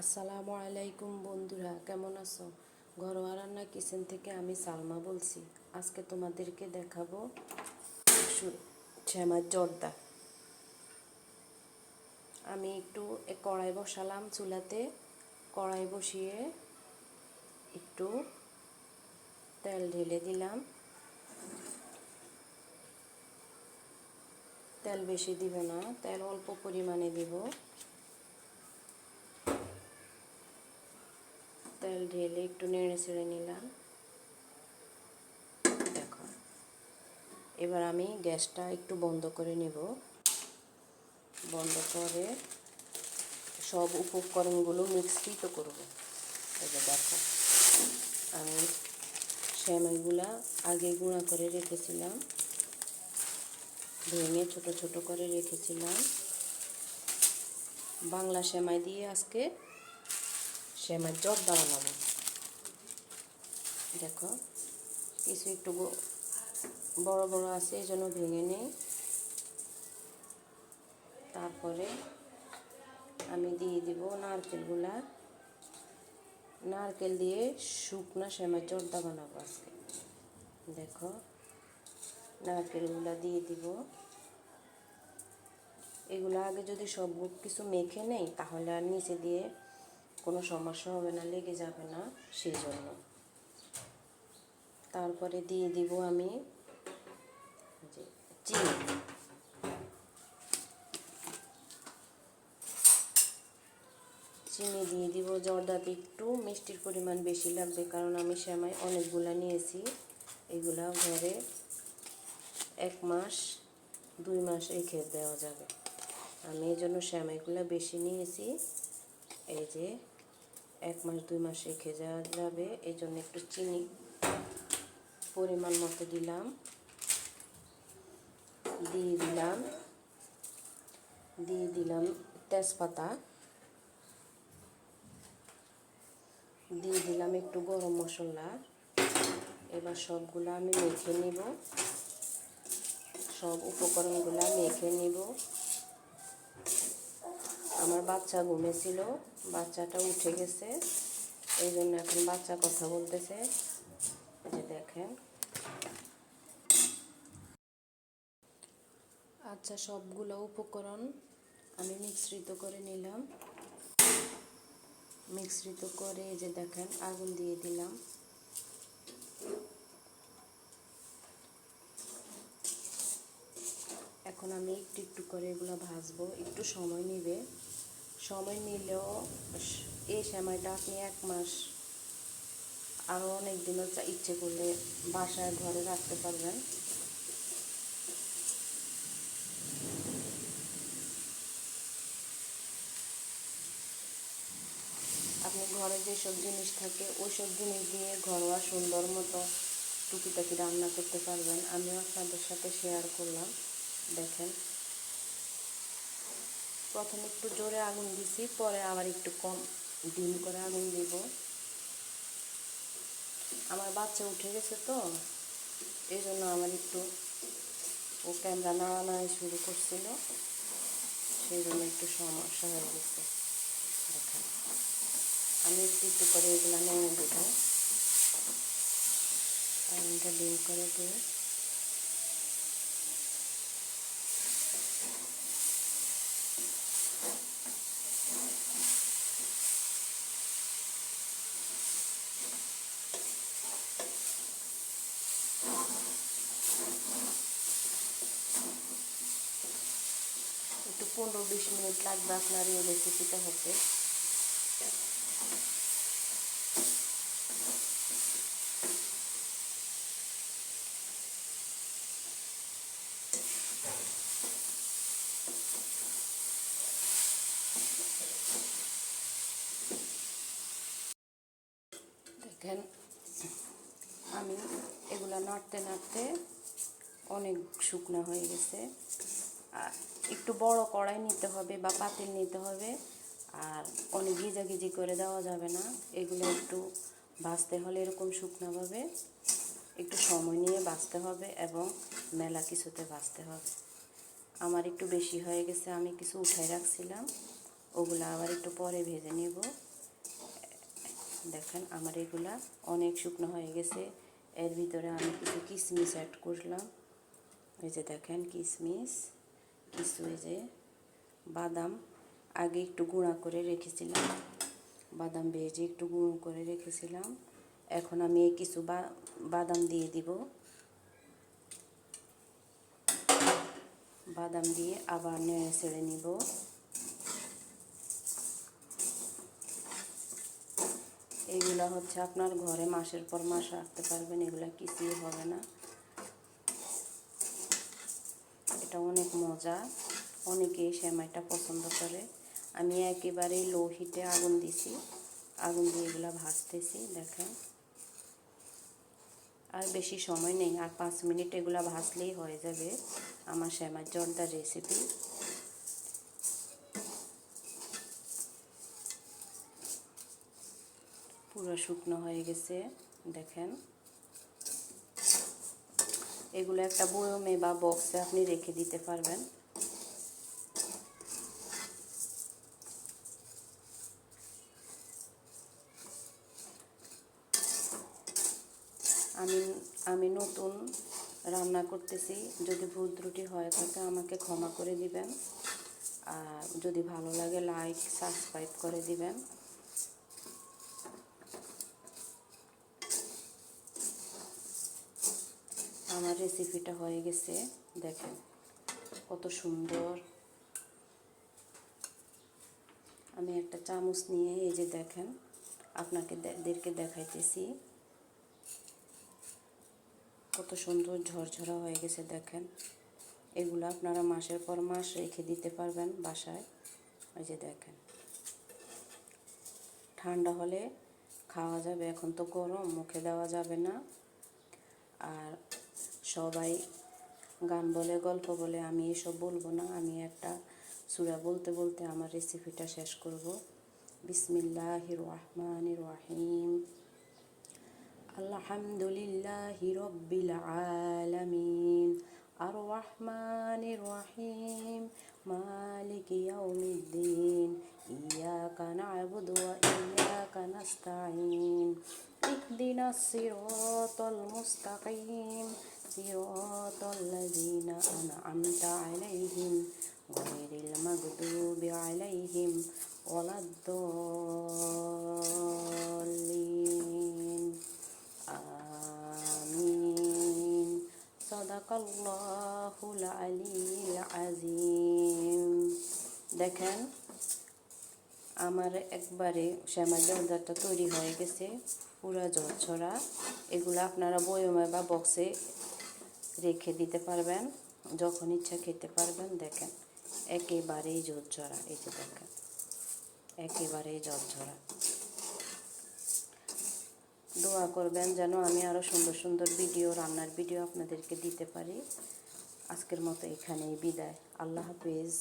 আসসালামু আলাইকুম বন্ধুরা, কেমন আছো? ঘরোয়া রান্না কিচেন থেকে আমি সালমা বলছি। আজকে তোমাদেরকে দেখাবো শ্যামার জর্দা। আমি একটু কড়াই বসালাম চুলাতে। কড়াই বসিয়ে একটু তেল ঢেলে দিলাম। তেল বেশি দিব না, তেল অল্প পরিমাণে দিব। তেল ঢেলে একটু নেড়ে ছেড়ে নিলাম। দেখো, এবার আমি গ্যাসটা একটু বন্ধ করে নেব। বন্ধ করে সব উপকরণগুলো মিশ্রিত করব। এই যে দেখো, আমি সেমাইগুলা আগে গুঁড়া করে রেখেছিলাম, ভেঙে ছোট ছোট করে রেখেছিলাম। বাংলা সেমাই দিয়ে আজকে সেমাই জর্দা বানাবো। দেখো, কিছু একটু বড় বড় আছে, এই জন্য ভেঙে নেই। তারপরে আমি দিয়ে দিব নারকেলগুলা। নারকেল দিয়ে শুকনো সেমাই জর্দা বানাবো আজকে। দেখো, নারকেলগুলা দিয়ে দিব। এগুলো আগে যদি সব কিছু মেখে নেই তাহলে আর নিচে দিয়ে কোনো সমস্যা হবে না, লেগে যাবে না, সেই জন্য। তারপরে দিয়ে দিব আমি চিনি। চিনি দিয়ে দিব। জর্দাতে একটু মিষ্টির পরিমাণ বেশি লাগবে, কারণ আমি সেমাই অনেকগুলা নিয়েছি। এগুলা ঘরে 1 মাস 2 মাস রেখে দেওয়া যাবে। আমি এই জন্য সেমাইগুলো বেশি নিয়েছি। এই যে 1 মাস 2 মাস রেখে যাওয়া যাবে, এই জন্য একটু চিনি পরিমাণ মতো দিলাম। দিয়ে দিলাম তেজপাতা, দিয়ে দিলাম একটু গরম মশলা। এবার সবগুলো আমি মেখে নিব। সব উপকরণগুলো মেখে নিব। আমার বাচ্চা ঘুমেছিল, বাচ্চাটা উঠে গেছে, এই জন্য এখন বাচ্চা কথা বলতেছে। এই যে দেখেন। আচ্ছা, সবগুলো উপকরণ আমি মিশ্রিত করে নিলাম। মিশ্রিত করে এই যে দেখেন, আগুন দিয়ে দিলাম। এখন আমি একটু একটু করে এগুলো ভাজবো, একটু সময় নেবে। সময় নিলেও এই সেমাইটা আপনি 1 মাস আরও অনেক দিনও ইচ্ছে করলে বাসায় ঘরে রাখতে পারবেন। আপনি ঘরে যেসব জিনিস থাকে ওই সব জিনিস দিয়ে ঘরোয়া সুন্দর মতো টুকিটাকি রান্না করতে পারবেন। আমিও আপনাদের সাথে শেয়ার করলাম। দেখেন, প্রথমে একটু জোরে আগুন দিছি, পরে আবার একটু কম ডিম করে আগুন দিব। আমার বাচ্চা উঠে গেছে তো, এই জন্য আমার একটু ও ক্যামেরা নাড়ানাড়ি শুরু করছিল, সেই জন্য একটু সমস্যা হয়ে গেছে। দেখেন, আমি একটু একটু করে এগুলো নেড়ে দেব। আগুনটা ডিম করে দিয়ে একটু 15-20 মিনিট লাগবে আপনার এই রেসিপিটা হতে। দেখেন, আমি এগুলা নাড়তে নাড়তে অনেক শুকনো হয়ে গেছে। আর একটু বড় কড়াই নিতে হবে বা পাতিল নিতে হবে, আর অনেক গিজাগিজি করে দেওয়া যাবে না। এগুলো একটু ভাজতে হলে এরকম শুকনোভাবে একটু সময় নিয়ে ভাজতে হবে এবং মেলা কিছুতে ভাজতে হবে। আমার একটু বেশি হয়ে গেছে, আমি কিছু উঠাই রাখছিলাম, ওগুলো আবার একটু পরে ভেজে নেব। দেখেন আমার এগুলা অনেক শুকনো হয়ে গেছে। এর ভিতরে আমি কিছু কিশমিশ অ্যাড করলাম। এই যে দেখেন কিশমিশ, কিছু এই যে বাদাম আগে একটু গুঁড়া করে রেখেছিলাম, বাদাম ভেজে একটু গুঁড়ো করে রেখেছিলাম। এখন আমি এই কিছু বাদাম দিয়ে দিব। বাদাম দিয়ে আবার নেড়ে ছেড়ে নিব। এগুলা হচ্ছে আপনার ঘরে মাসের পর মাস রাখতে পারবেন, এগুলা কিছুই হবে না। এটা অনেক মজা, অনেকেই সেমাইটা পছন্দ করে। আমি একেবারেই লো হিটে আগুন দিছি, আগুন দিয়ে এগুলা ভাজতেছি। দেখেন আর বেশি সময় নেই, আর 5 মিনিট এগুলা ভাজলেই হয়ে যাবে আমার সেমাই জর্দার রেসিপি। পুরো শুকনো হয়ে গেছে দেখেন। এগুলো একটা বয়মে বা বক্সে আপনি রেখে দিতে পারবেন। আমি নতুন রান্না করতেছি, যদি ভুল ত্রুটি হয়ে থাকে আমাকে ক্ষমা করে দিবেন। আর যদি ভালো লাগে লাইক সাবস্ক্রাইব করে দিবেন। আমার রেসিপিটা হয়ে গেছে দেখেন কত সুন্দর। আমি একটা চামচ নিয়ে এই যে দেখেন আপনাদেরকে দেখাইতেছি কত সুন্দর ঝরঝরা হয়ে গেছে দেখেন। এগুলো আপনারা মাসের পর মাস রেখে দিতে পারবেন বাসায়। এই যে দেখেন ঠান্ডা হলে খাওয়া যাবে, এখন তো গরম, মুখে দেওয়া যাবে না। আর সবাই গান বলে গল্প বলে, আমি এসব বলবো না। আমি একটা সূরা বলতে বলতে আমার রেসিপিটা শেষ করব। বিসমিল্লাহির রহমানির রহিম। আলহামদুলিল্লাহি রব্বিল আলামিন আর রহমানির রহিম মালিকি ইয়াউমিদ্দিন ইয়াকা না'বুদু ওয়া ইয়াকা নাস্তাঈন ইহদিনাস সিরাতাল মুস্তাকিম সিরাতাল লাযিনা আন'আমতা আলাইহিম গায়রিল মাগদুবি আলাইহিম ওয়ালাদ-দাল্লিন। আমিন। সাদাকাল্লাহুল আলিয়্যুল আযীম। দেখেন আমার একবারে সেমাই জর্দাটা তৈরি হয়ে গেছে, পুরা ঝরঝরা। এগুলো আপনারা বয়মে বা বক্সে রেখে দিতে পারবেন, যখন ইচ্ছা খেতে পারবেন। দেখেন একেবারেই ঝরঝরা, এই যে দেখেন একেবারেই ঝরঝরা। দোয়া করবেন যেন আমি আরও সুন্দর সুন্দর ভিডিও, রান্নার ভিডিও আপনাদেরকে দিতে পারি। আজকের মতো এখানেই বিদায়। আল্লাহ হাফেজ।